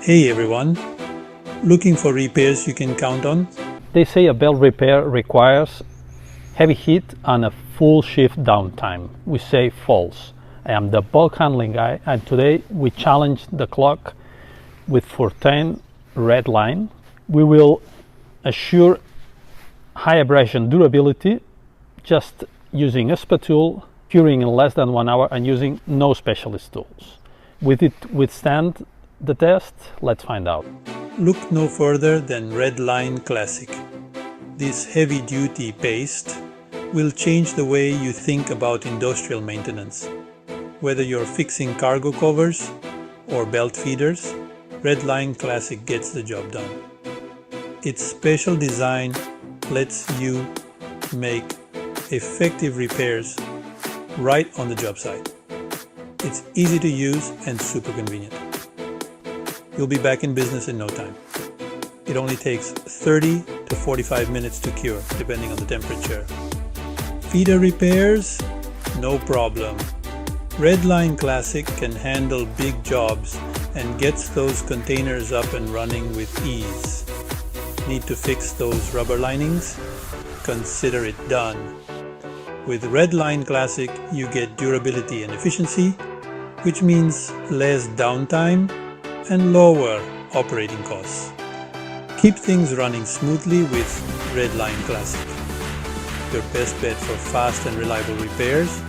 Hey everyone, looking for repairs you can count on? They say a belt repair requires heavy heat and a full shift downtime. We say false. I am the bulk handling guy, and today we challenge the clock with Fourthane red line. We will assure high abrasion durability just using a spatula, curing in less than 1 hour and using no specialist tools. Will it withstand the test? Let's find out. Look no further than Red Line Classic. This heavy-duty paste will change the way you think about industrial maintenance. Whether you're fixing cargo covers or belt feeders, Red Line Classic gets the job done. Its special design lets you make effective repairs right on the job site. It's easy to use and super convenient. You'll be back in business in no time. It only takes 30 to 45 minutes to cure, depending on the temperature. Feeder repairs? No problem. Red Line Classic can handle big jobs and gets those containers up and running with ease. Need to fix those rubber linings? Consider it done. With Red Line Classic, you get durability and efficiency, which means less downtime and lower operating costs. Keep things running smoothly with Red Line Classic. Your best bet for fast and reliable repairs.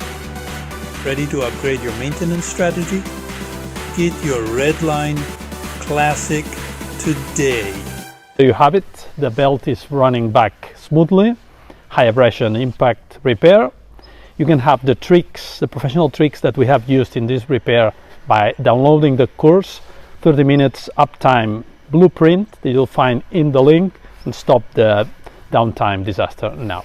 Ready to upgrade your maintenance strategy? Get your Red Line Classic today. There you have it. The belt is running back smoothly. High abrasion impact repair. You can have the tricks, the professional tricks that we have used in this repair by downloading the course, 30 minutes uptime blueprint that you'll find in the link, and stop the downtime disaster now.